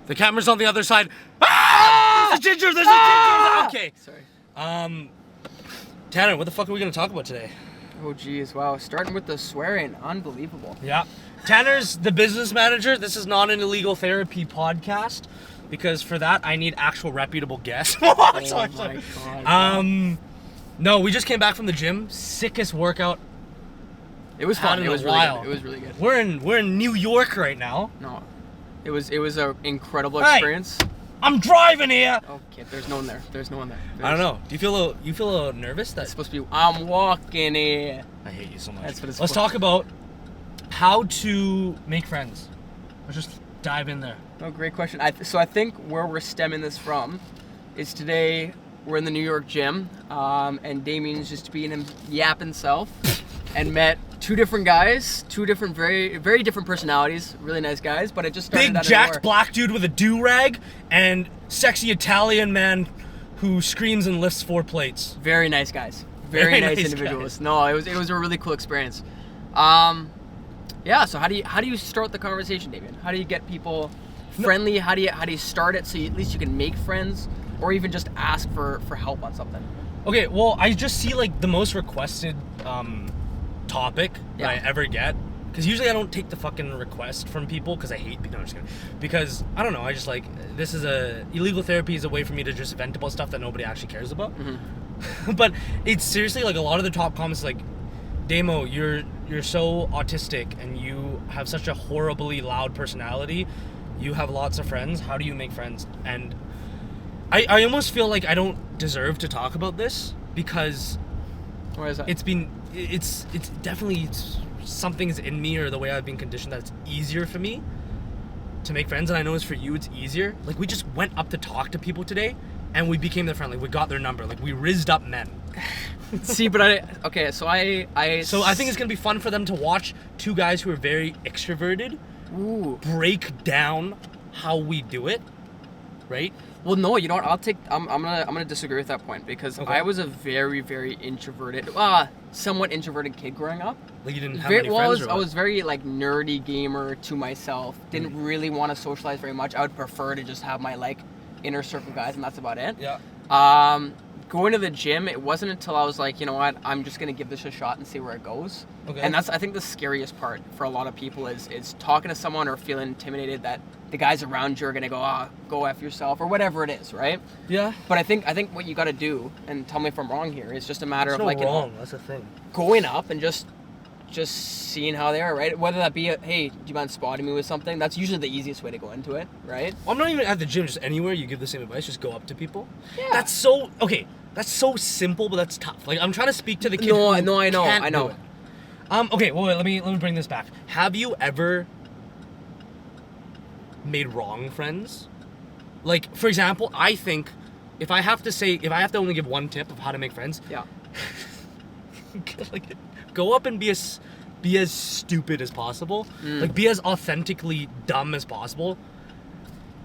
The camera's on the other side. Ah! There's a ginger! There's a ginger! Okay. Sorry. Tanner, what the fuck are we gonna talk about today? Oh, geez. Wow. Starting with the swearing. Unbelievable. Yeah. Tanner's the business manager. This is not an illegal therapy podcast because for that I need actual reputable guests. Sorry. God. No, we just came back from the gym. Sickest workout. It was fun. It was really good. It was really good. We're in New York right now. No. It was an incredible experience. Hey, I'm driving here. Okay, there's no one there. I don't know. Do you feel a little nervous? That's supposed to be. I'm walking here. I hate you so much. That's what it's. Let's talk about how to make friends. Let's just dive in there. Oh, great question. So I think where we're stemming this from is today we're in the New York gym, and Damien's just being him yapping self, and met two different guys, two different very very different personalities, really nice guys. But it just started big jacked black dude with a do-rag and sexy Italian man who screams and lifts 4 plates. Very nice guys. Very nice individuals. Guys. No, it was a really cool experience. Yeah. So how do you start the conversation, Damien? How do you get people friendly? How do you start it so at least you can make friends, or even just ask for help on something? Okay. Well, I just see like the most requested topic that I ever get, because usually I don't take the fucking request from people because I hate people. No, I'm just kidding. Because I don't know. I just like illegal therapy is a way for me to just vent about stuff that nobody actually cares about. Mm-hmm. But it's seriously like a lot of the top comments like, Damo, you're so autistic and you have such a horribly loud personality. You have lots of friends. How do you make friends? And I almost feel like I don't deserve to talk about this because why is that? It's definitely something's in me or the way I've been conditioned that it's easier for me to make friends, and I know it's for you it's easier. Like we just went up to talk to people today and we became their friend. Like we got their number. Like we rizzed up men. See, but so I think it's gonna be fun for them to watch two guys who are very extroverted break down how we do it, right? Well, no, you know what? I'm gonna disagree with that point because I was a very very introverted, somewhat introverted kid growing up. Like you didn't have any friends. I was very like nerdy gamer to myself. Didn't really want to socialize very much. I would prefer to just have my like inner circle guys, and that's about it. Yeah. Going to the gym, it wasn't until I was like, you know what, I'm just gonna give this a shot and see where it goes. Okay. And that's, I think, the scariest part for a lot of people is talking to someone or feeling intimidated that the guys around you are gonna go F yourself or whatever it is, right? Yeah. But I think what you gotta do, and tell me if I'm wrong here, is just a matter of like, that's the thing. Going up and just seeing how they are, right? Whether that be hey, do you mind spotting me with something? That's usually the easiest way to go into it, right? Well, I'm not even at the gym, just anywhere you give the same advice, just go up to people. Yeah. That's so simple, but that's tough. Like I'm trying to speak to the kid. I know. Okay, well let me bring this back. Have you ever made wrong friends? Like, for example, I think if I have to only give one tip of how to make friends, like, go up and be as stupid as possible. Like, be as authentically dumb as possible.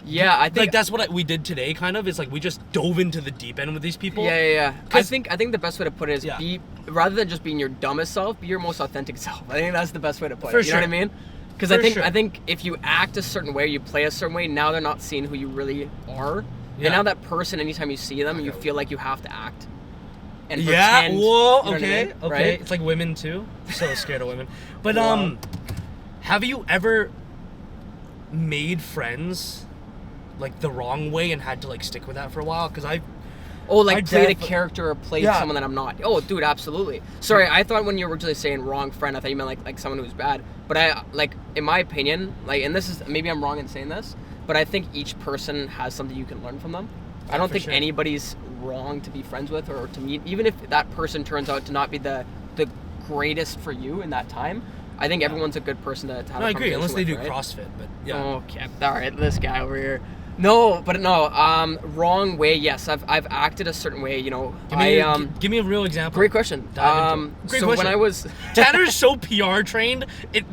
Yeah, I think like that's what we did today. Kind of, it's like we just dove into the deep end with these people. Yeah. I think the best way to put it is be, rather than just being your dumbest self, be your most authentic self. I think that's the best way to put it. You know what I mean? Because I think if you act a certain way, you play a certain way, now they're not seeing who you really are. Yeah. And now that person, anytime you see them, you feel like you have to act. And pretend, whoa, you know okay, what I mean? okay. Right? It's like women too. I'm so scared of women. But have you ever made friends like the wrong way and had to like stick with that for a while? Because played a character or played someone that I'm not. Oh, dude, absolutely. Sorry, I thought when you were originally saying wrong friend, I thought you meant like someone who's bad. But I like, in my opinion, like, and this is maybe I'm wrong in saying this, but I think each person has something you can learn from them. I don't think anybody's wrong to be friends with or to meet, even if that person turns out to not be the greatest for you in that time. I think everyone's a good person to have a conversation with. I agree, unless they do right? CrossFit, but yeah. Okay, all right, this guy over here. No, wrong way. Yes, I've acted a certain way. You know, give me a real example. Great question. When I was Tanner's so PR trained, it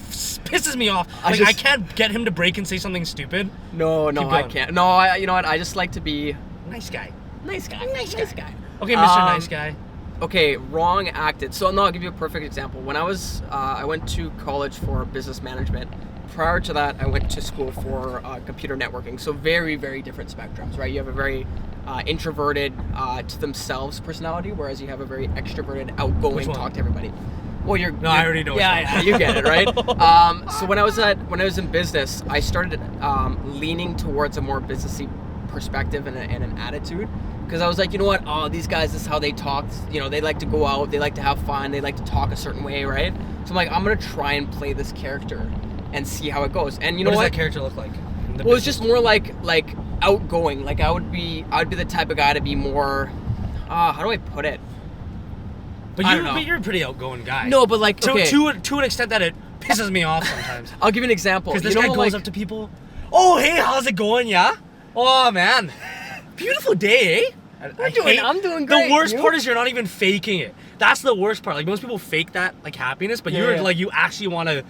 pisses me off. I can't get him to break and say something stupid. No, I can't. No, you know what? I just like to be nice guy. Nice guy. Okay, Mr. Nice Guy. Okay, wrong acted. So no, I'll give you a perfect example. When I went to college for business management, prior to that, I went to school for computer networking. So very, very different spectrums, right? You have a very introverted to themselves personality, whereas you have a very extroverted, outgoing, talk to everybody. Well, I already know. Yeah, you get it, right? So when I was in business, I started leaning towards a more businessy perspective and an attitude, because I was like, you know what? Oh, these guys, this is how they talk. You know, they like to go out, they like to have fun, they like to talk a certain way, right? So I'm like, I'm gonna try and play this character and see how it goes. And you know what? What does that character look like? Well, it's just more like outgoing. Like I would be the type of guy to be more. How do I put it? But you're a pretty outgoing guy. No, but like to an extent that it pisses me off sometimes. I'll give you an example. Because this guy goes up to people. Oh, hey, how's it going? Yeah. Oh man, beautiful day, eh? I'm doing great. The worst part is you're not even faking it. That's the worst part. Like most people fake that like happiness, but like you actually want to.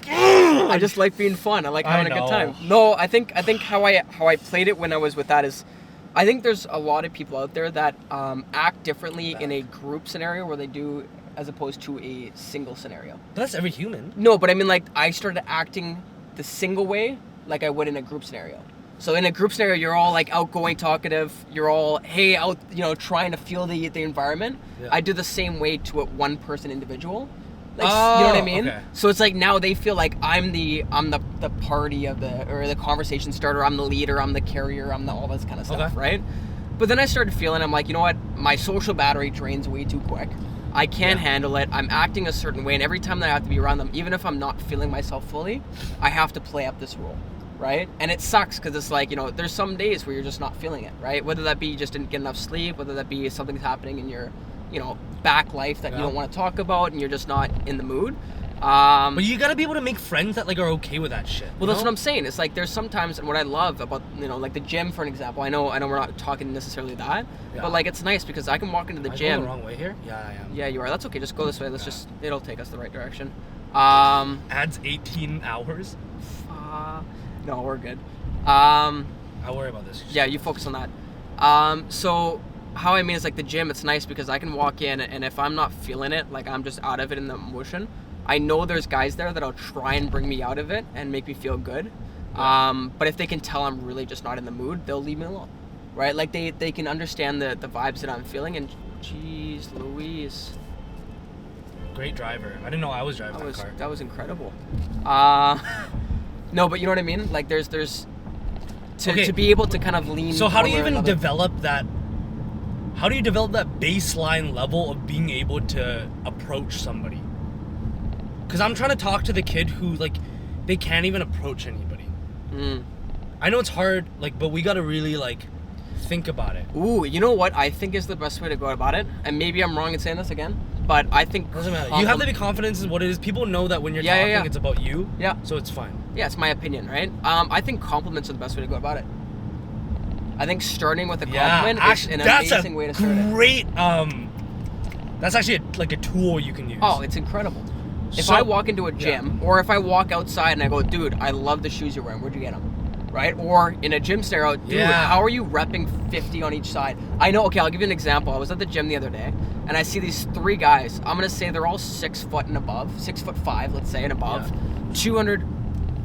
I just like being fun. I like having a good time. No, I think how I played it when I was with that is, I think there's a lot of people out there that act differently in a group scenario where they do as opposed to a single scenario. But that's every human. No, but I mean like I started acting the single way like I would in a group scenario. So in a group scenario, you're all like outgoing, talkative. You're all out, trying to feel the environment. Yeah. I do the same way to a one person individual. Like, you know what I mean? Okay. So it's like now they feel like I'm the party of the conversation starter. I'm the leader. I'm the carrier. I'm the all this kind of stuff, right? But then I started feeling, I'm like, you know what? My social battery drains way too quick. I can't handle it. I'm acting a certain way, and every time that I have to be around them, even if I'm not feeling myself fully, I have to play up this role, right? And it sucks because it's like, there's some days where you're just not feeling it, right? Whether that be you just didn't get enough sleep, whether that be something's happening in your back life that you don't want to talk about and you're just not in the mood. But you gotta be able to make friends that like are okay with that shit. Well, that's what I'm saying. It's like there's sometimes, and what I love about like the gym, for an example. I know we're not talking necessly that, but like it's nice because I can walk into the gym. Am I going the wrong way here? Yeah, I am. Yeah, you are. That's okay. Just go this way. It'll take us the right direction. Adds 18 hours. No, we're good. I'll worry about this. Yeah, you focus on that. So how I mean is like the gym, it's nice because I can walk in and if I'm not feeling it, like I'm just out of it in the emotion, I know there's guys there that'll try and bring me out of it and make me feel good. But if they can tell I'm really just not in the mood, they'll leave me alone, right? Like they can understand the vibes that I'm feeling, and geez Louise. Great driver. I didn't know I was driving that car. That was incredible. No, but you know what I mean? Like there's to be able to kind of lean. So how do you even develop that? How do you develop that baseline level of being able to approach somebody? Because I'm trying to talk to the kid who, like, they can't even approach anybody. I know it's hard, like, but we got to really, like, think about it. Ooh, you know what I think is the best way to go about it? And maybe I'm wrong in saying this again, but I think... Doesn't matter. You have to be confident in what it is. People know that when you're talking, it's about you. Yeah. So it's fine. Yeah, it's my opinion, right? I think compliments are the best way to go about it. I think starting with a compliment is an amazing way to start it. Great, that's actually like a tool you can use. Oh, it's incredible. If I walk into a gym, or if I walk outside and I go, dude, I love the shoes you're wearing, where'd you get them? Right? Or in a gym scenario, dude, how are you repping 50 on each side? I know, okay, I'll give you an example. I was at the gym the other day, and I see these three guys. I'm going to say they're all 6 foot and above, 6'5", let's say, and above. 200,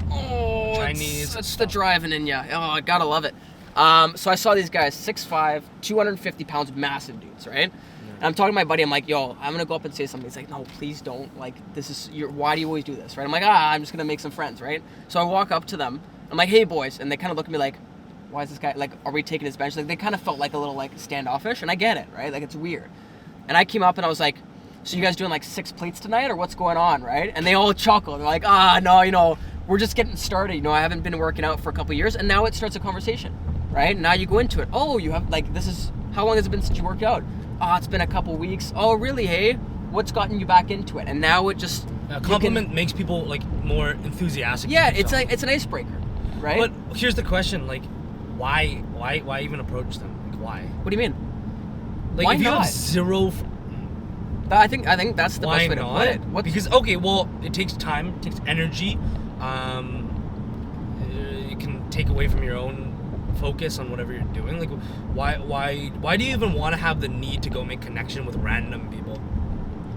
Chinese. It's the driving in ya. Oh, I gotta love it. So I saw these guys, 6'5", 250 pounds, massive dudes, right? And I'm talking to my buddy, I'm like, yo, I'm gonna go up and say something. He's like, no, please don't. Like, why do you always do this, right? I'm like, I'm just gonna make some friends, right? So I walk up to them, I'm like, hey boys, and they kind of look at me like, why is this guy, like, are we taking his bench? Like, they kind of felt like a little, like, standoffish, and I get it, right? Like, it's weird. And I came up and I was like, so you guys doing like 6 plates tonight, or what's going on, right? And they all chuckled. They're like, no, we're just getting started. I haven't been working out for a couple years, and now it starts a conversation. Right? Now you go into it. Oh, you have, like, how long has it been since you worked out? Oh, it's been a couple weeks. Oh, really? Hey, what's gotten you back into it? And now it just... A compliment makes people, like, more enthusiastic. Yeah, it's like, it's an icebreaker, right? But here's the question, like, why even approach them? Like, why? What do you mean? Like, why if you not? have zero... I think that's the best way to put it. Because, okay, well, it takes time, it takes energy. You can take away from your own focus on whatever you're doing. Like, why do you even want to have the need to go make connection with random people?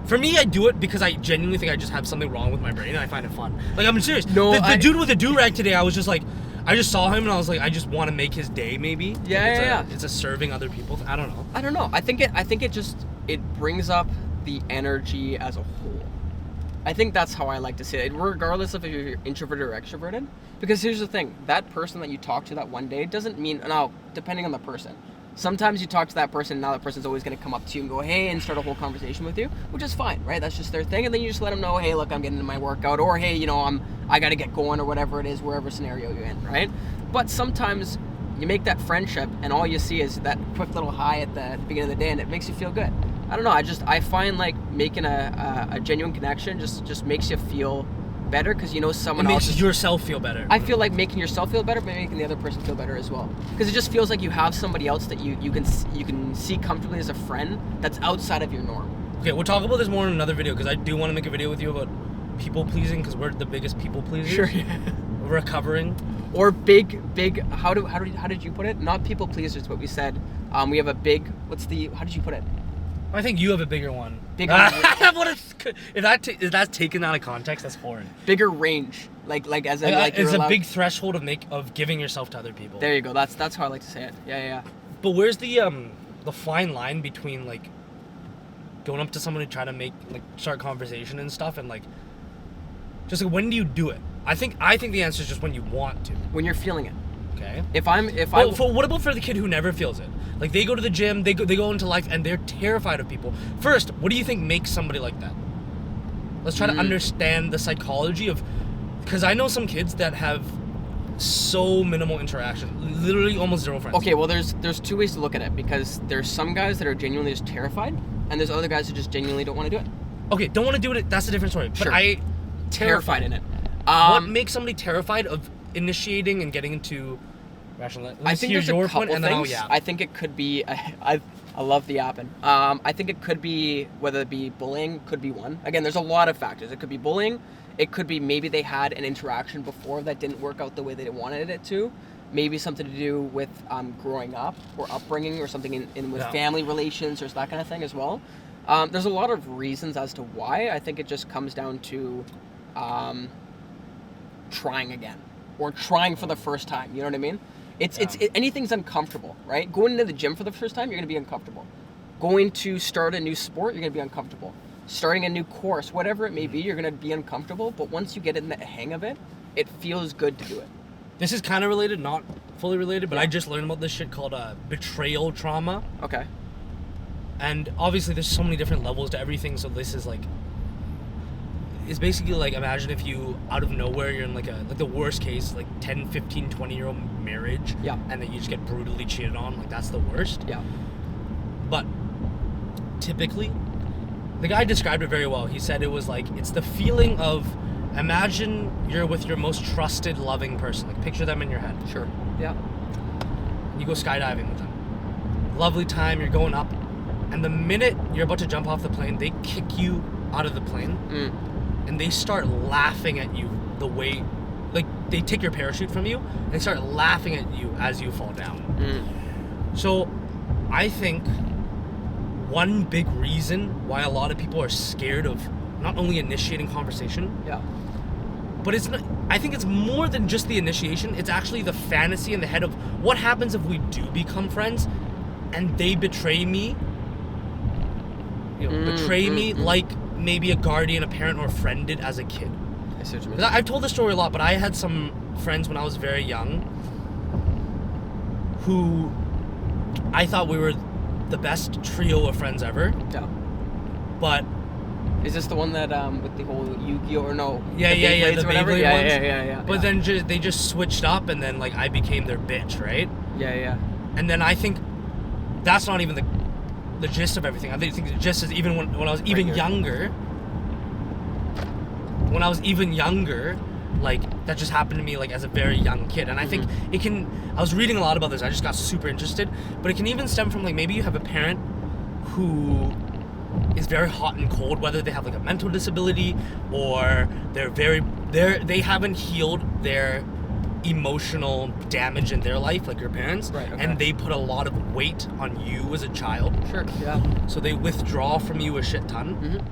For me, I do it because I genuinely think I just have something wrong with my brain and I find it fun. Like, I'm serious. No, the dude with the do-rag today, I was just like, I just saw him and I was like, I just want to make his day, maybe. Yeah, It's a serving other people. I don't know. I think it brings up the energy as a whole. I think that's how I like to say it, regardless of if you're introverted or extroverted. Because here's the thing, that person that you talk to that one day doesn't mean, now, depending on the person. Sometimes you talk to that person, and now that person's always going to come up to you and go, hey, and start a whole conversation with you, which is fine, right? That's just their thing. And then you just let them know, hey, look, I'm getting into my workout, or hey, I got to get going, or whatever it is, wherever scenario you're in, right? But sometimes you make that friendship, and all you see is that quick little high at the beginning of the day, and it makes you feel good. I don't know. I find like making a genuine connection just makes you feel better because someone else. It makes yourself feel better. I feel like making yourself feel better, but making the other person feel better as well. Because it just feels like you have somebody else that you can see comfortably as a friend that's outside of your norm. Okay, we'll talk about this more in another video because I do want to make a video with you about people pleasing because we're the biggest people pleasers. Sure. Yeah. Recovering. Or big. How did you put it? Not people pleasers, but we said we have a big. How did you put it? I think you have a bigger one. Bigger. If that's taken out of context, that's horrid. Bigger range, like as in like it's a big threshold of giving yourself to other people. There you go. That's how I like to say it. Yeah. But where's the fine line between like going up to someone and trying to start conversation and stuff, and like just like when do you do it? I think the answer is just when you want to. When you're feeling it. Okay. What about for the kid who never feels it? Like they go to the gym, they go into life, and they're terrified of people. First, what do you think makes somebody like that? Let's try to understand the psychology of, because I know some kids that have so minimal interaction, literally almost zero friends. Okay, well there's two ways to look at it because there's some guys that are genuinely just terrified, and there's other guys who just genuinely don't want to do it. Okay, don't want to do it. That's a different story. Sure. But terrified in it. What makes somebody terrified of initiating and getting into rational? I think there's a couple things. Yeah. I think it could be. I love the yapping. I think it could be whether it be bullying, could be one. Again, there's a lot of factors. It could be bullying. It could be maybe they had an interaction before that didn't work out the way they wanted it to. Maybe something to do with growing up or upbringing or something in with family relations or that kind of thing as well. There's a lot of reasons as to why. I think it just comes down to trying again or trying for the first time. You know what I mean? Anything's uncomfortable, right? Going into the gym for the first time, you're going to be uncomfortable. Going to start a new sport, you're going to be uncomfortable. Starting a new course, whatever it may be, you're going to be uncomfortable. But once you get in the hang of it, it feels good to do it. This is kind of related, not fully related, but I just learned about this shit called betrayal trauma. Okay. And obviously there's so many different levels to everything, so this is like, it's basically like, imagine if you, out of nowhere, you're in like the worst case, like 10, 15, 20-year-old marriage, and then you just get brutally cheated on, like that's the worst. Yeah. But typically, the guy described it very well. He said it was like, it's the feeling of, imagine you're with your most trusted, loving person. Like picture them in your head. Sure. Yeah. You go skydiving with them. Lovely time, you're going up. And the minute you're about to jump off the plane, they kick you out of the plane. And they start laughing at you the way, like they take your parachute from you and start laughing at you as you fall down. So I think one big reason why a lot of people are scared of not only initiating conversation, but I think it's more than just the initiation. It's actually the fantasy in the head of what happens if we do become friends and they betray me. Betray me like maybe a guardian, a parent, or a friend did as a kid. I see what you mean. I've told this story a lot, but I had some friends when I was very young who I thought we were the best trio of friends ever. Yeah. But is this the one that with the whole Yu-Gi-Oh or no? The Beyblade ones. Yeah. But then they just switched up, and then like I became their bitch, right? Yeah. And then I think that's not even the gist of everything. I think the gist is even when I was even younger. When I was even younger, like that just happened to me like as a very young kid, and I think it can. I was reading a lot about this. I just got super interested, but it can even stem from like maybe you have a parent who is very hot and cold, whether they have like a mental disability or they haven't healed their emotional damage in their life, like your parents, right? Okay. And they put a lot of weight on you as a child. Sure. Yeah. So they withdraw from you a shit ton.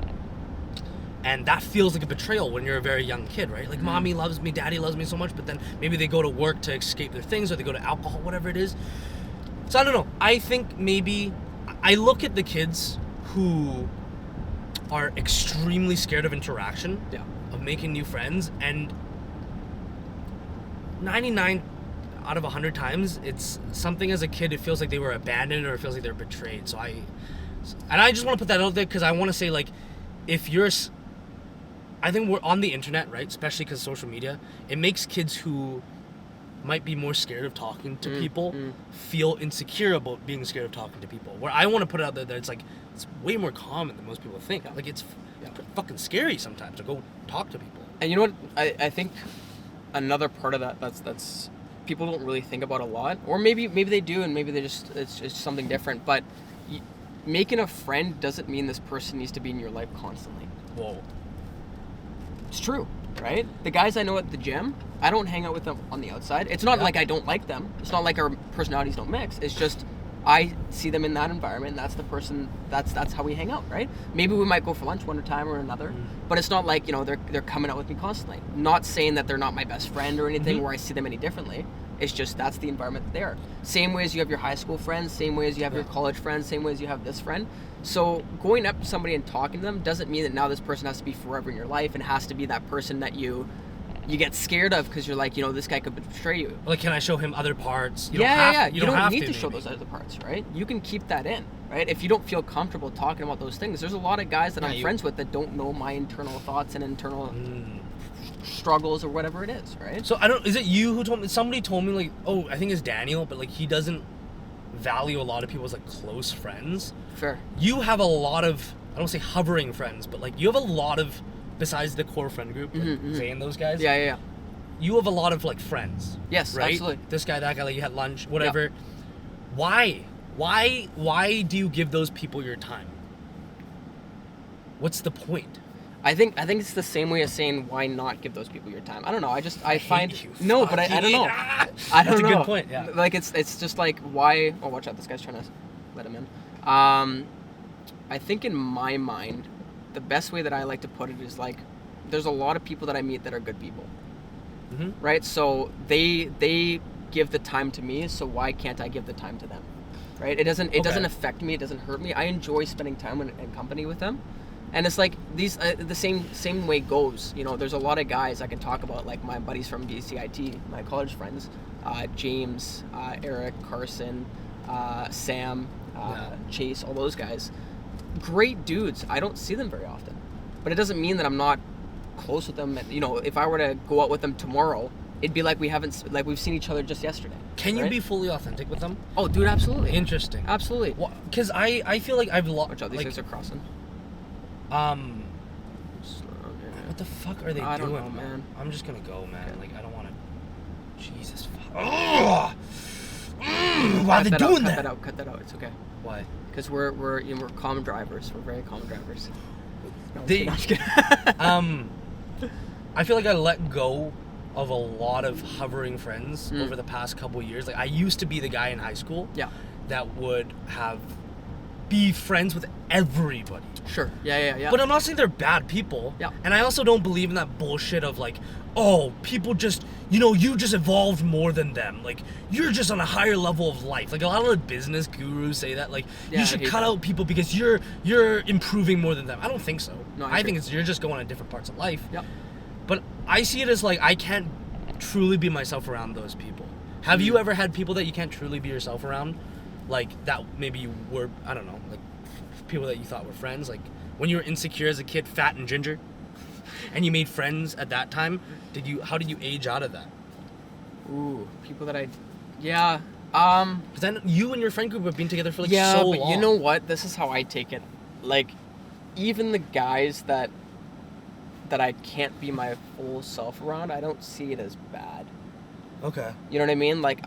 And that feels like a betrayal when you're a very young kid, right? Like, mommy loves me, daddy loves me so much, but then maybe they go to work to escape their things, or they go to alcohol, whatever it is. So I don't know. I think maybe I look at the kids who are extremely scared of interaction, of making new friends, and 99 out of 100 times, it's something as a kid, it feels like they were abandoned, or it feels like they're betrayed. So I just want to put that out there, because I want to say, like, if you're... I think we're on the internet, right? Especially because social media. It makes kids who might be more scared of talking to people feel insecure about being scared of talking to people. Where I want to put it out there that it's like, it's way more common than most people think. Like, it's fucking scary sometimes to go talk to people. And you know what? I think another part of that that's people don't really think about a lot, or maybe they do, and maybe they just it's just something different. But making a friend doesn't mean this person needs to be in your life constantly. Whoa. It's true, right? The guys I know at the gym, I don't hang out with them on the outside. It's not like I don't like them. It's not like our personalities don't mix. It's just I see them in that environment, and that's the person. That's how we hang out, right? Maybe we might go for lunch one time or another, but it's not like, you know, they're coming out with me constantly. Not saying that they're not my best friend or anything, where I see them any differently. It's just that's the environment that they are. Same way as you have your high school friends, same way as you have your college friends, same way as you have this friend. So going up to somebody and talking to them doesn't mean that now this person has to be forever in your life and has to be that person that you get scared of, because you're like, you know, this guy could betray you. Like, can I show him other parts? You don't need to show those other parts, right? You can keep that in, right? If you don't feel comfortable talking about those things, there's a lot of guys that I'm friends with that don't know my internal thoughts and internal struggles or whatever it is, right? So is it you who told me? Somebody told me, like, oh, I think it's Daniel, but like, he doesn't value a lot of people as like close friends. Fair. You have a lot of, I don't say hovering friends, but like, you have a lot of, besides the core friend group, like Zay and those guys. Yeah. You have a lot of like friends. Yes, right? absolutely. This guy, that guy, like you had lunch, whatever. Yeah. Why do you give those people your time? What's the point? I think it's the same way as saying why not give those people your time. I don't know. I find hate you. No, but I don't know. I don't know. That's a good point. Yeah. Like it's just like, why? Oh, watch out! This guy's trying to let him in. I think in my mind, the best way that I like to put it is like, there's a lot of people that I meet that are good people, right? So they give the time to me. So why can't I give the time to them? Right? It doesn't affect me. It doesn't hurt me. I enjoy spending time in company with them. And it's like these the same way goes. You know, there's a lot of guys I can talk about, like my buddies from DCIT, my college friends, James, Eric, Carson, Sam, Chase, all those guys. Great dudes. I don't see them very often, but it doesn't mean that I'm not close with them. You know, if I were to go out with them tomorrow, it'd be like we've seen each other just yesterday. Can you be fully authentic with them? Oh, dude, absolutely. Interesting. Absolutely. Because I feel like I've lost. Watch out, these guys are crossing. What the fuck are they doing? I don't know, man. I'm just gonna go, man. Okay. Like, I don't want to. Jesus fuck. Why are they doing that? Cut that out. It's okay. Why? Because we're calm drivers. We're very calm drivers. I feel like I let go of a lot of hovering friends over the past couple years. Like, I used to be the guy in high school that would be friends with everybody. Sure. Yeah. But I'm not saying they're bad people. Yeah. And I also don't believe in that bullshit of like, oh, people just, you just evolved more than them. Like, you're just on a higher level of life. Like, a lot of the business gurus say that, like, you should cut out people because you're improving more than them. I don't think so. No, I think you're just going on different parts of life. Yep. But I see it as like, I can't truly be myself around those people. Have you ever had people that you can't truly be yourself around? Like, that maybe you were, I don't know, like, people that you thought were friends, like when you were insecure as a kid, fat and ginger, and you made friends at that time. How did you age out of that? Ooh, people that because then you and your friend group have been together for like so long. Yeah, but you know what? This is how I take it. Like, even the guys that I can't be my full self around, I don't see it as bad. Okay. You know what I mean? Like,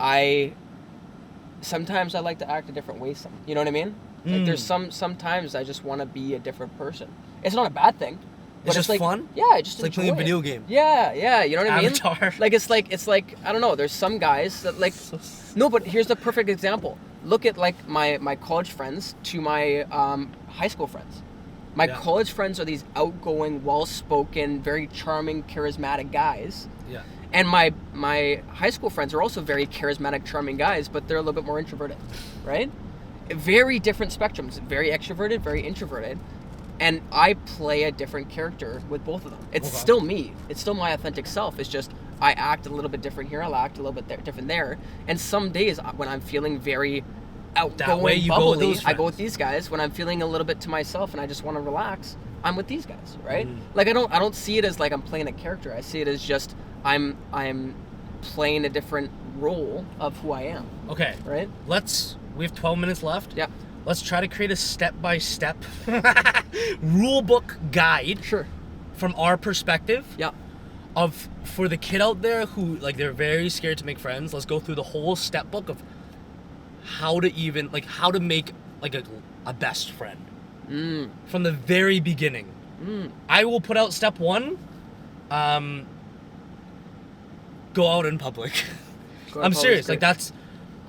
sometimes I like to act a different way. You know what I mean? Like, there's sometimes I just want to be a different person. It's not a bad thing. But it's just like, fun? Yeah, I just it's like playing a video game. Yeah, you know what I mean? Avatar. Like, it's like, I don't know, there's some guys that like, no, but here's the perfect example. Look at like my college friends to my high school friends. My college friends are these outgoing, well-spoken, very charming, charismatic guys. Yeah. And my high school friends are also very charismatic, charming guys, but they're a little bit more introverted, right? Very different spectrums. Very extroverted, very introverted. And I play a different character with both of them. It's still me. It's still my authentic self. It's just I act a little bit different here. I'll act a little bit different there. And some days when I'm feeling very outgoing, bubbly, I go with these guys. When I'm feeling a little bit to myself and I just want to relax, I'm with these guys, right? Like I don't see it as like I'm playing a character. I see it as just I'm playing a different role of who I am. Okay. Right? We have 12 minutes left. Yeah. Let's try to create a step-by-step rule book guide. Sure. From our perspective. Yeah. For the kid out there who like they're very scared to make friends. Let's go through the whole step book of how to make like a best friend. From the very beginning. I will put out step 1. Go out in public. I'm serious. Like that's.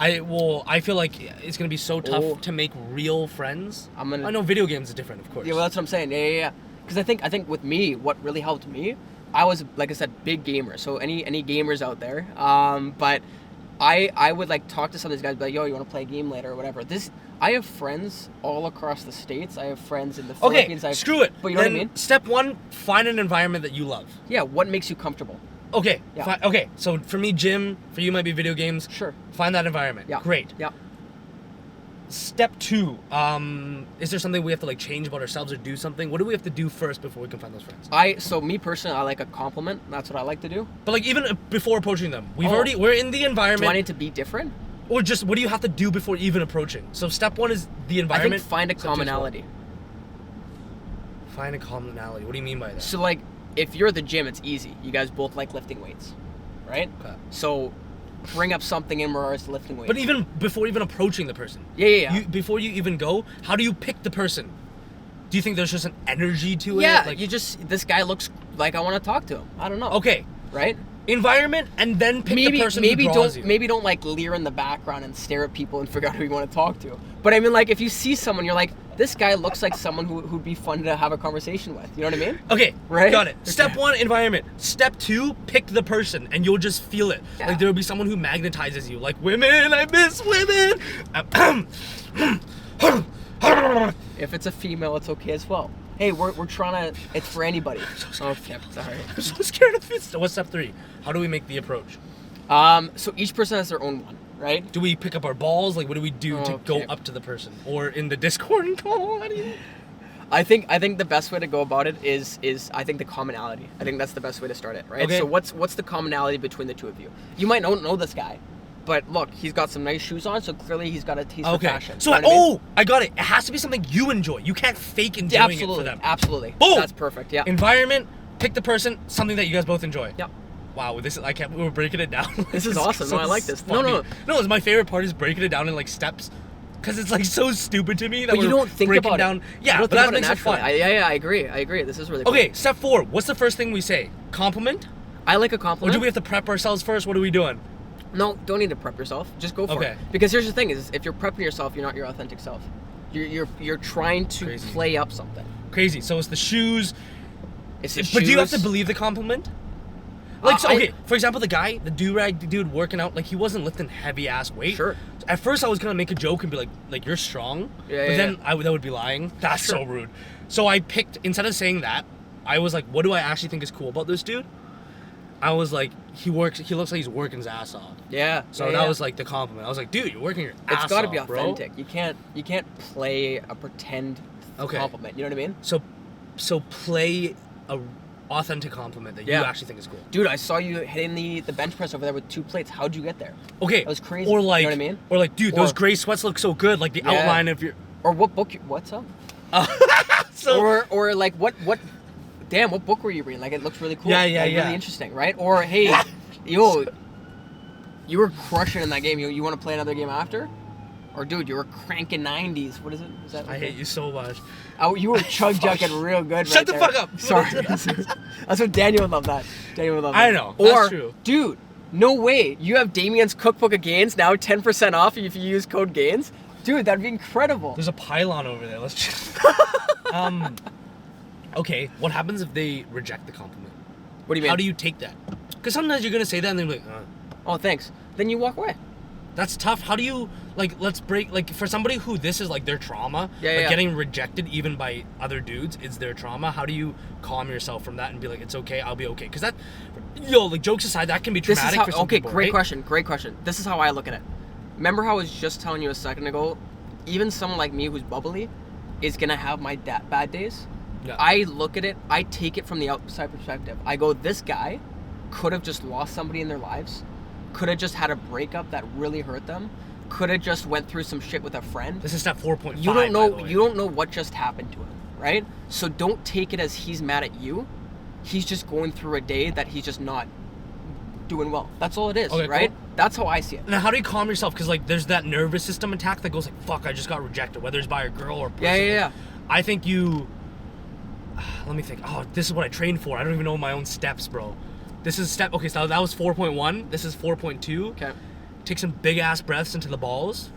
I feel like it's gonna be so tough to make real friends. I know video games are different, of course. Yeah, well, that's what I'm saying. Yeah. Because I think with me, what really helped me, I was, like I said, big gamer. So any gamers out there, but I would like talk to some of these guys, be like, yo, you want to play a game later or whatever. I have friends all across the States. I have friends in the Philippines. Screw it. But you know what I mean? Step 1, find an environment that you love. Yeah, what makes you comfortable? Okay. Yeah. Okay. So for me, gym. For you, might be video games. Sure. Find that environment. Yeah. Great. Yeah. Step 2. Is there something we have to like change about ourselves or do something? What do we have to do first before we can find those friends? So me personally, I like a compliment. That's what I like to do. But like even before approaching them, we're in the environment. Do I need to be different? Or just what do you have to do before even approaching? So step 1 is the environment. I think find a commonality. Find a commonality. What do you mean by that? So like if you're at the gym, it's easy. You guys both like lifting weights, right? Okay. So bring up something in regards to lifting weights. But even before even approaching the person. Yeah. Before you even go, how do you pick the person? Do you think there's just an energy to it? Yeah, like, this guy looks like I want to talk to him. I don't know. Okay. Right? Environment, and then pick the person who draws you. Maybe don't like leer in the background and stare at people and figure out who you want to talk to. But I mean, like, if you see someone, you're like, this guy looks like someone who'd be fun to have a conversation with. You know what I mean? Okay, right? Got it. Step 1, environment. Step 2, pick the person, and you'll just feel it. Yeah. Like, there will be someone who magnetizes you. Like, women, I miss women! If it's a female, it's okay as well. Hey, we're trying to, it's for anybody. Oh, sorry. I'm so scared of it. What's step 3? How do we make the approach? So each person has their own one, right? Do we pick up our balls? Like, what do we do to go up to the person? Or in the Discord call? I think the best way to go about it is I think the commonality. I think that's the best way to start it, right? Okay. So what's the commonality between the two of you? You might not know this guy, but look, he's got some nice shoes on, so clearly he's got a taste for fashion. So I got it. It has to be something you enjoy. You can't fake enjoying it for them. Absolutely. Boom. That's perfect. Yeah. Environment, pick the person, something that you guys both enjoy. Yeah. Wow, we're breaking it down. This is awesome. No, I like this. No, it's my favorite part is breaking it down in like steps. Because it's like so stupid to me that but you don't think about down. It. Yeah, but that makes it fun. I agree. This is really cool. Okay, step 4. What's the first thing we say? Compliment? I like a compliment. Or do we have to prep ourselves first? What are we doing? No, don't need to prep yourself. Just go for it. Because here's the thing: is if you're prepping yourself, you're not your authentic self. You're trying to play up something. Crazy. So it's the shoes. It's the shoes. But do you have to believe the compliment? Like, for example, the do-rag dude working out, like, he wasn't lifting heavy-ass weight. Sure. At first, I was going to make a joke and be like, you're strong. Yeah, but then that would be lying. That's so rude. So I picked, instead of saying that, I was like, what do I actually think is cool about this dude? I was like, he looks like he's working his ass off. Yeah. So that was like the compliment. I was like, dude, you're working your ass off, It's got to be authentic. Bro. You can't play a pretend compliment. You know what I mean? So play a authentic compliment that you actually think is cool. Dude, I saw you hitting the bench press over there with 2 plates. How'd you get there? Okay. That was crazy. Or like, you know what I mean? Or like, dude, those gray sweats look so good. Like the outline of your. Or what book? What's up? Or like what? Damn, what book were you reading? Like it looks really cool. Yeah. Really interesting, right? Or hey, yo, you were crushing in that game. You want to play another game after? Or dude, you were cranking 90s. What is it? Is that? I hate you so much. Oh, you were chug jugging real good. Shut the fuck up. Sorry. That's what Daniel would love that. I know. That's true. Dude, no way. You have Damien's cookbook of gains now 10% off if you use code gains. Dude, that'd be incredible. There's a pylon over there. Let's just. Okay, what happens if they reject the compliment? What do you mean? How do you take that? Because sometimes you're gonna say that and they're like, oh, thanks. Then you walk away. That's tough. How do you, like, let's break, like, for somebody who this is, like, their trauma, getting rejected even by other dudes is their trauma, how do you calm yourself from that and be like, it's okay, I'll be okay? Because that, like, jokes aside, that can be traumatic for some people, great question. This is how I look at it. Remember how I was just telling you a second ago, even someone like me who's bubbly is going to have my bad days? Yeah. I look at it, I take it from the outside perspective. I go, this guy could have just lost somebody in their lives, could have just had a breakup that really hurt them, could have just went through some shit with a friend. This is step 4.5. You don't know what just happened to him, right? So don't take it as he's mad at you. He's just going through a day that he's just not doing well. That's all it is, right? Cool. That's how I see it. Now, how do you calm yourself? Because, like, there's that nervous system attack that goes like, fuck, I just got rejected, whether it's by a girl or a person. Yeah. I think let me think. Oh, this is what I trained for. I don't even know my own steps, bro. This is step, okay, so that was 4.1. This is 4.2. Okay. Take some big ass breaths into the balls.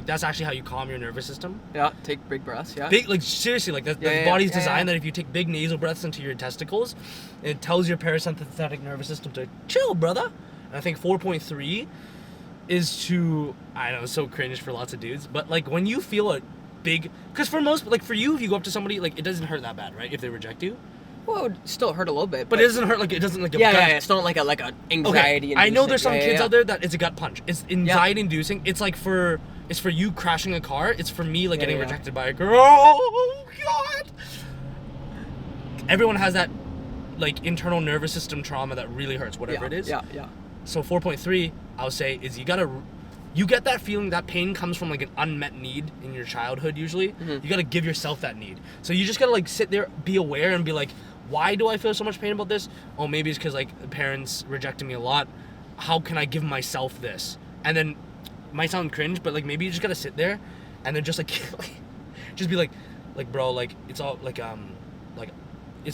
That's actually how you calm your nervous system. Yeah, take big breaths, yeah. Big, like, seriously, like, the body's designed that if you take big nasal breaths into your testicles, it tells your parasympathetic nervous system to chill, brother. And I think 4.3 is to, I know, it's so cringe for lots of dudes, but, like, when you feel a big, because for most, like, for you, if you go up to somebody, like, it doesn't hurt that bad, right, if they reject you? Well, it would still hurt a little bit. But it doesn't hurt, like, it doesn't, like, it's not like a anxiety. Okay. I know there's some kids out there that it's a gut punch. It's anxiety inducing. It's like it's for you crashing a car. It's for me, like, getting rejected by a girl. Oh, God. Everyone has that, like, internal nervous system trauma that really hurts, whatever it is. Yeah. So 4.3, I'll say, is you get that feeling, that pain comes from, like, an unmet need in your childhood, usually. Mm-hmm. You gotta give yourself that need. So you just gotta, like, sit there, be aware, and be like, why do I feel so much pain about this? Oh, maybe it's because, like, parents rejected me a lot. How can I give myself this? And then, might sound cringe, but, like, maybe you just gotta sit there and then just, like, just be like, bro, like, it's all, like,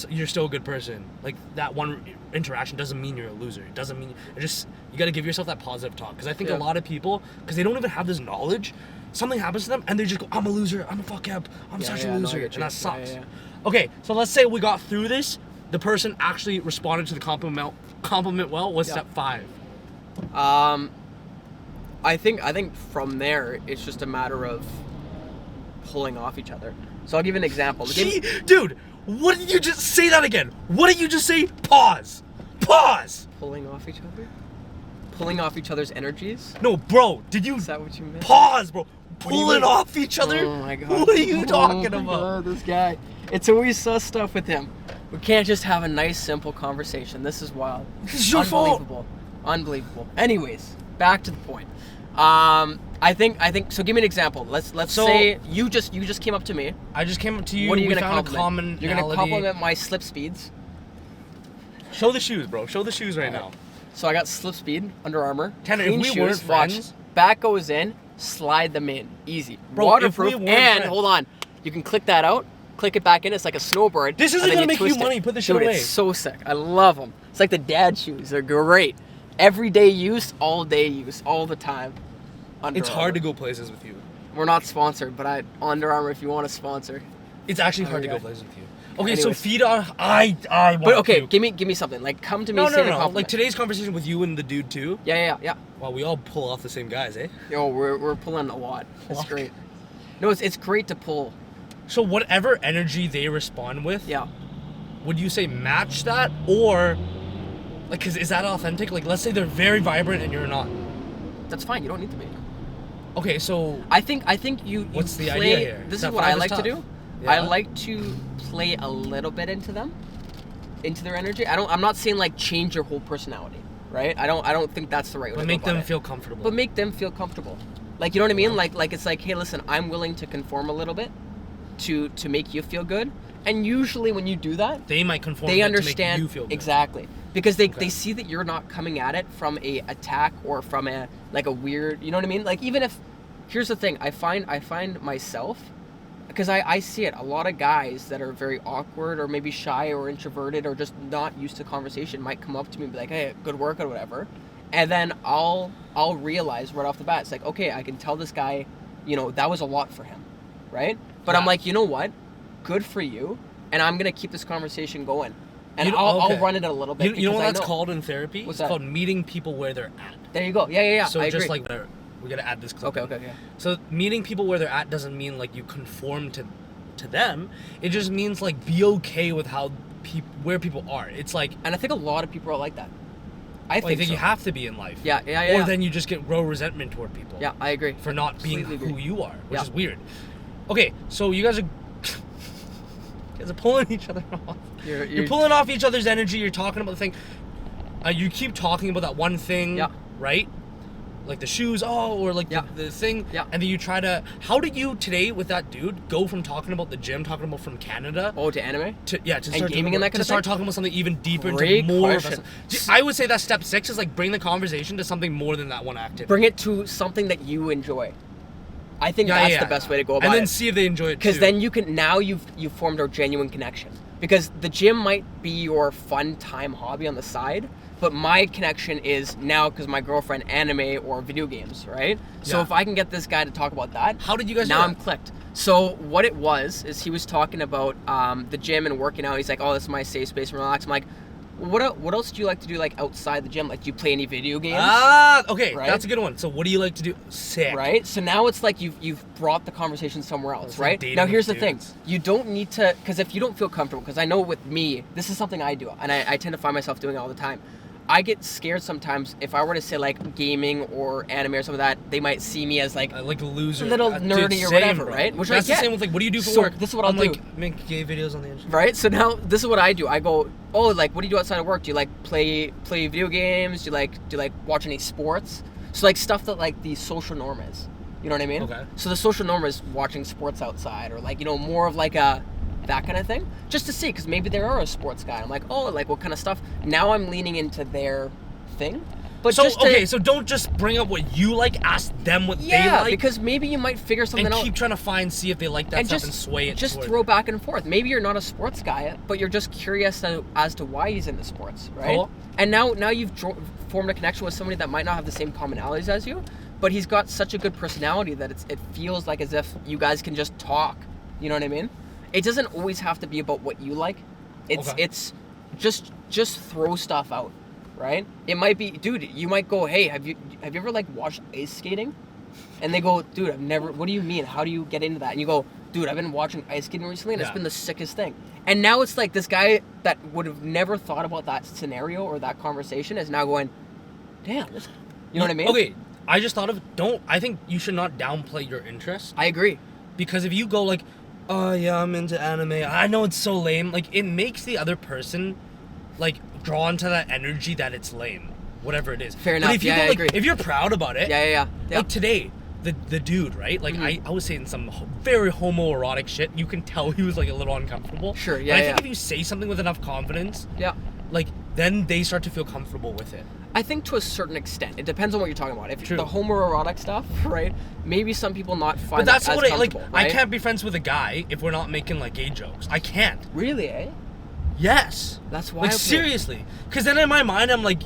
you're still a good person. Like, that one interaction doesn't mean you're a loser. It doesn't mean, you gotta give yourself that positive talk. Because I think a lot of people, because they don't even have this knowledge, something happens to them and they just go, I'm a loser, I'm a fuck up, I'm such a loser, and that sucks. Yeah. Okay, so let's say we got through this, the person actually responded to the compliment well. What's step 5? I think from there, it's just a matter of pulling off each other. So I'll give you an example. Dude, what did you just say that again? What did you just say? Pause. Pulling off each other? Pulling off each other's energies? No, bro, Is that what you meant? Pause, bro. Pulling off each other? Oh my God. What are you talking about? God, this guy. It's always sus stuff with him. We can't just have a nice, simple conversation. This is wild. This is your fault. Unbelievable. Anyways, back to the point. I think. So give me an example. Let's say you just came up to me. I just came up to you. What are you gonna compliment? You're gonna compliment my slip speeds. Show the shoes, bro. Show the shoes right now. So I got slip speed, Under Armour. Tanner, if we weren't friends, back goes in, slide them in, easy. Bro, waterproof, and hold on, you can click that out, click it back in. It's like a snowboard. This isn't gonna make you money. Put the shit away. It's so sick. I love them. It's like the dad shoes. They're great. Everyday use, all day use, all the time. It's hard to go places with you. We're not sponsored, but Under Armour, if you want to sponsor. It's actually hard to go places with you. Okay, anyways. So feed on. I want. But okay, give me something. Like, come to me. No. Like today's conversation with you and the dude too. Yeah. Well, we all pull off the same guys, eh? Yo, we're pulling a lot. It's great. No, it's great to pull. So whatever energy they respond with. Yeah. Would you say match that, or like, cause is that authentic? Like, let's say they're very vibrant and you're not. That's fine. You don't need to be. Okay, so I think you. What's the play, idea here? This is what I like to do. Yeah. I like to play a little bit into their energy. I'm not saying like change your whole personality, right? I don't think that's the right way. But make them feel comfortable. But make them feel comfortable. Like, you know what I mean? Like it's like, hey, listen, I'm willing to conform a little bit to make you feel good. And usually when you do that, they might conform. They understand to make you feel good. Exactly, because they see that you're not coming at it from a attack or from a like a weird. You know what I mean? Like, even if, here's the thing, I find myself, because I see it, a lot of guys that are very awkward or maybe shy or introverted or just not used to conversation might come up to me and be like, hey, good work or whatever, and then I'll realize right off the bat, it's like, okay, I can tell this guy, that was a lot for him, right? But yeah. I'm like, you know what? Good for you. and I'm gonna keep this conversation going, and You know- I'll okay. run it a little bit. You know because what I that's called in therapy? What's It's that? called meeting people where they're at. There you go. Yeah. So I just agree. like we gotta add this clip. Okay. Yeah. So meeting people where they're at doesn't mean like you conform to them. It just means like be okay with how where people are. It's like And I think a lot of people are like that. I I think so. you have to be in life. Yeah. Or then you just grow resentment toward people. Yeah, I agree. For not being Completely who agree. you are, which Yeah. is weird. Okay, so you guys are pulling each other off. You're pulling off each other's energy. You're talking about the thing. You keep talking about that one thing, Yeah. right? Like the shoes, or like Yeah. the thing. Yeah. And then you try to. How did you today with that dude go from talking about the gym, talking about from Canada, Oh, to anime? to start gaming talking and that about, kind to of start thing? talking about something even deeper, Great into more. question. I would say that step 6 is like bring the conversation to something more than that one activity. Bring it to something that you enjoy. I think Yeah, that's yeah, the best yeah. way to go about And then it. see if they enjoy it Because too. then you've formed a genuine connection. Because the gym might be your fun time hobby on the side, but my connection is now because my girlfriend anime or video games, right? So Yeah. if I can get this guy to talk about that, How did you guys now do I'm that? clicked. So what it was is he was talking about the gym and working out. He's like, "Oh, this is my safe space and relax." I'm like, what else do you like to do like outside the gym? Like, do you play any video games? Okay, Right? that's a good one. So what do you like to do? Sick. Right? So now it's like you've brought the conversation somewhere else, It's like right? dating Now with here's the thing. dudes. You don't need to, because if you don't feel comfortable, because I know with me, this is something I do, and I tend to find myself doing it all the time. I get scared sometimes if I were to say like gaming or anime or something like that, they might see me as like, Like a loser. A little Dude, nerdy or same, whatever, bro. right? Which I That's the get. same with like, what do you do for So, work? this is what I'll I'm do. like, make gay videos on the internet. right? So now this is what I do. I go, oh, like what do you do outside of work? Do you like play video games? Do you like watch any sports? So like stuff that like the social norm is. You know what I mean? Okay. So the social norm is watching sports outside, or like, you know, more of like that kind of thing, just to see, because maybe they are a sports guy. I'm like, oh, like what kind of stuff? Now I'm leaning into their thing. But So just to, okay, so don't just bring up what you like. Ask them what they yeah, like, because maybe you might figure something and out. keep trying to see if they like that and stuff just and sway it. just toward throw it. back and forth. Maybe you're not a sports guy, but you're just curious as to why he's into sports, right? Cool. And now you've formed a connection with somebody that might not have the same commonalities as you, but he's got such a good personality that it feels like as if you guys can just talk. You know what I mean? It doesn't always have to be about what you like. Okay. It's just throw stuff out, right? It might be, dude. You might go, hey, have you ever like watched ice skating? And they go, dude, I've never. What do you mean? How do you get into that? And you go, dude, I've been watching ice skating recently, and it's Yeah. been the sickest thing. And now it's like this guy that would have never thought about that scenario or that conversation is now going, damn, this, you know what I mean? Okay, I just thought of I think you should not downplay your interest, I agree. because if you go like, oh yeah, I'm into anime. I know it's so lame. Like it makes the other person like drawn to that energy that it's lame, whatever it is. Fair But enough. if you Yeah, go, I like, agree. if you're proud about it, Yeah. like today, the dude, right? Like Mhm. I was saying some very homoerotic shit. You can tell he was like a little uncomfortable. Sure, But yeah, I think yeah. if you say something with enough confidence, Yeah. like then they start to feel comfortable with it. I think to a certain extent. It depends on what you're talking about. If True. the homoerotic stuff, right? Maybe some people not find But that's that as what I like. comfortable, I right? can't be friends with a guy if we're not making like gay jokes. I can't. Really, eh? Yes. That's why. Like seriously, because then in my mind I'm like,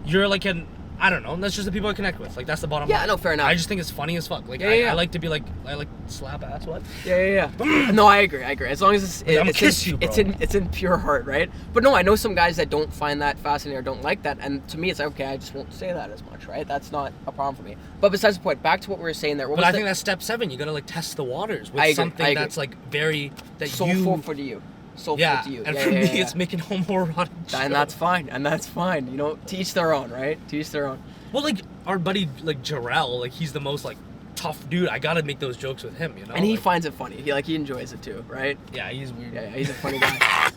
you're like I don't know. That's just the people I connect with. Like that's the bottom line. Yeah, no, fair enough. I just think it's funny as fuck. Like Yeah. I like to be like I like slap ass. What? Yeah. No, I agree. As long as Like, I'ma it's kiss in, you, bro. it's in pure heart, right? But no, I know some guys that don't find that fascinating or don't like that, and to me, it's like, okay, I just won't say that as much, right? That's not a problem for me. But besides the point, back to what we were saying there. What But was I think that's step 7. You gotta like test the waters with I agree, something I agree. that's like very that soulful you. for you, soulful Yeah, to you. and Yeah, for yeah, me, yeah. it's making homoerotic. And that's fine. You know, to each their own, right? To each their own. Well, like our buddy like Jarrell, like he's the most like tough dude. I gotta make those jokes with him, you know. And he Like, finds it funny. He enjoys it too, right? yeah, he's weird. Yeah, he's a funny guy.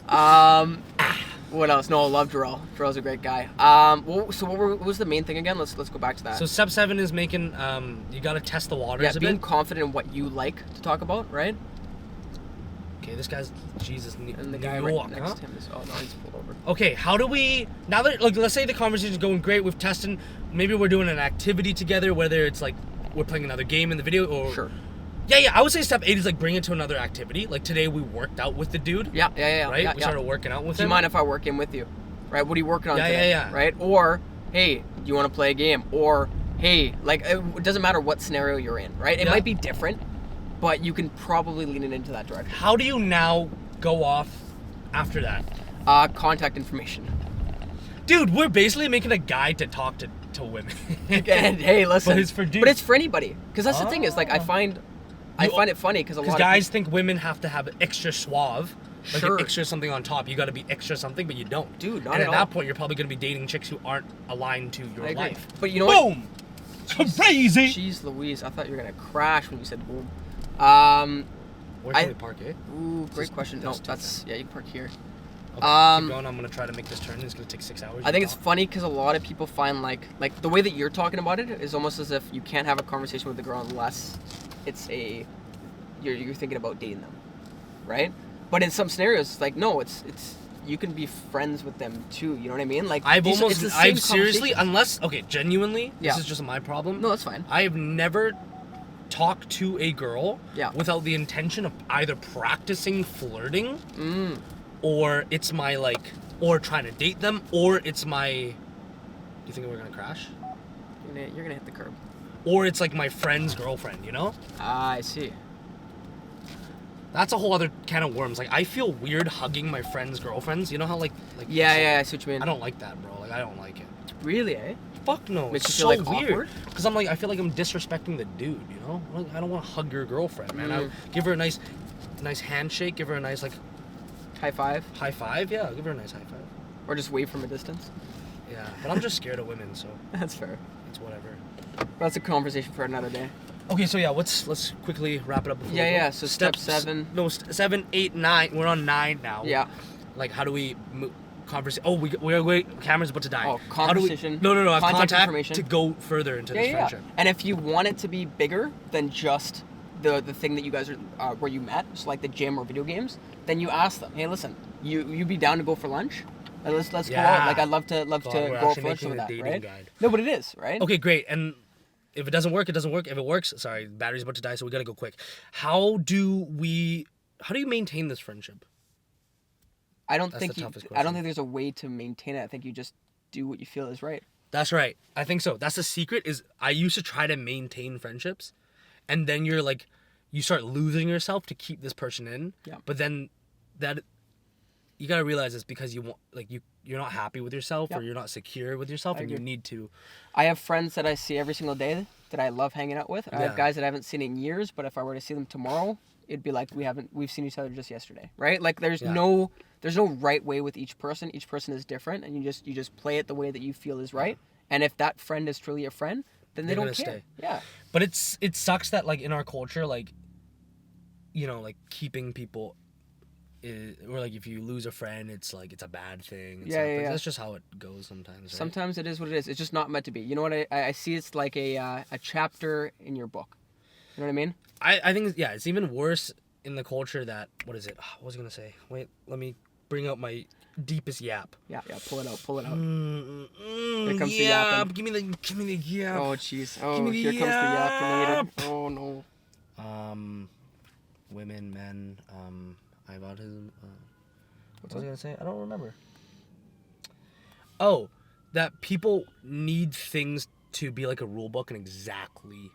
What else? No, I love Jarrell. Jarrell's a great guy. So what was the main thing again? Let's go back to that. So step 7 is making you gotta test the waters yeah, a being bit. confident in what you like to talk about, right? Okay, this guy's Jesus. And the New guy York, right next huh? to him is no, he's pulled over. Okay, how do we now that like let's say the conversation's going great, we've tested, maybe we're doing an activity together, whether it's like we're playing another game in the video or Sure. Yeah, I would say step 8 is like bring it to another activity. Like today we worked out with the dude. Yeah. Right? Yeah, We started working out with Do you him. mind if I work in with you? Right? What are you working on Yeah, today? yeah. Right? Or, hey, do you want to play a game? Or, hey, like it doesn't matter what scenario you're in, right? It Yeah. might be different, but you can probably lean it into that direction. How do you now go off after that? Contact information. Dude, we're basically making a guide to talk to women. And hey, listen. But it's for dudes. But it's for anybody. Because that's the thing is, like, I find it funny because a lot of guys think women have to have extra suave. Like Sure. an extra something on top. You got to be extra something, but you don't. Dude, not and at at all. that point, you're probably going to be dating chicks who aren't aligned to your life. But you know what? Boom! Crazy! Jeez Louise, I thought you were going to crash when you said boom. Where can we park, eh? Ooh, great question. No, that's... Yeah, you can park here. Okay, keep going. I'm going to try to make this turn. It's going to take 6 hours. I think it's funny because a lot of people find, like the way that you're talking about it is almost as if you can't have a conversation with a girl unless it's you're thinking about dating them, right? But in some scenarios, it's like, no, it's you can be friends with them too. You know what I mean? Like I've seriously, unless, okay, genuinely, this is just my problem. No, that's fine. I have never talked to a girl without the intention of either practicing flirting, or it's my or trying to date them, or it's my. Do you think we're gonna crash? You're gonna hit the curb. Or it's like my friend's girlfriend, you know? Ah, I see. That's a whole other can of worms. Like, I feel weird hugging my friends' girlfriends. You know how, like yeah, I see what you mean. I don't like that, bro. Like, I don't like it. Really, eh? Fuck no. Makes it's you feel, so like, weird. awkward? Because I feel like I'm disrespecting the dude, you know? Like, I don't want to hug your girlfriend, man. I give her a nice handshake, give her a nice, like... High five? High five? Yeah, give her a nice high five. Or just wave from a distance? Yeah, but I'm just scared of women, so... That's fair. It's whatever. That's a conversation for another day. Okay, so yeah, let's quickly wrap it up before Yeah, so step 7. No, 7, 8, 9. We're on 9 now. Yeah. Like, how do we conversation? Oh, we're camera's about to die. Oh, conversation. No. Contact information to go further into this friendship. And if you want it to be bigger than just the thing that you guys are where you met, so like the gym or video games, then you ask them, hey, listen, you be down to go for lunch? Let's go out. Like, I'd love to go out for lunch with that, right? Guide. No, but it is, right? Okay, great. And if it doesn't work, it doesn't work. If it works, sorry, battery's about to die, so we gotta go quick. How do you maintain this friendship? I don't think there's a way to maintain it. I think you just do what you feel is right. That's right. I think so. That's the secret. Is I used to try to maintain friendships, and then you start losing yourself to keep this person in. Yeah. But then that you gotta realize it's because you want you're not happy with yourself or you're not secure with yourself, and you need to. I have friends that I see every single day that I love hanging out with. I have guys that I haven't seen in years, but if I were to see them tomorrow, it'd be like we've seen each other just yesterday, right? Like there's no right way with each person. Each person is different, and you just play it the way that you feel is right. And if that friend is truly a friend, then they don't care. Stay. Yeah. But it sucks that like in our culture, like, you know, like keeping people or like if you lose a friend, it's like it's a bad thing. Yeah. That's just how it goes sometimes. Right? Sometimes it is what it is. It's just not meant to be. You know what I see? It's like a chapter in your book. You know what I mean? I think it's even worse in the culture that what is it? What was I gonna say? Wait, let me bring out my deepest yap. Yeah. Pull it out. Here comes the yap. Give me the yap. Oh jeez. Oh, here comes the yap. Oh no. Women, men. I have autism. What was I gonna say? I don't remember. Oh, that people need things to be like a rule book and exactly,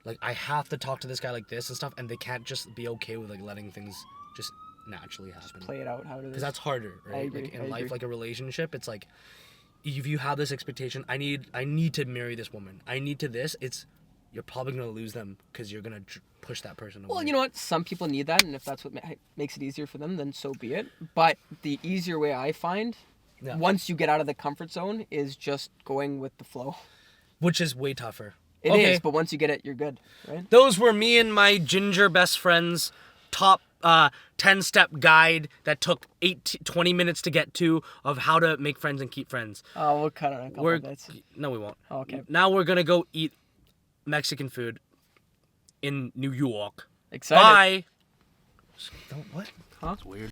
like I have to talk to this guy like this and stuff, and they can't just be okay with like letting things just naturally happen. Just play it out how it is. Because that's harder, right? I agree. Like in life, like a relationship, it's like if you have this expectation, I need to marry this woman. I need to this. You're probably gonna lose them because you're gonna push that person away. Well, you know what? Some people need that, and if that's what makes it easier for them, then so be it. But the easier way I find, once you get out of the comfort zone, is just going with the flow. Which is way tougher. It is, but once you get it, you're good, right? Those were me and my ginger best friends' top 10-step guide that took 20 minutes to get to of how to make friends and keep friends. Oh, we'll cut it a couple minutes. No, we won't. Oh, okay. Now we're gonna go eat Mexican food in New York. Excited. Bye. What? Huh? That's weird.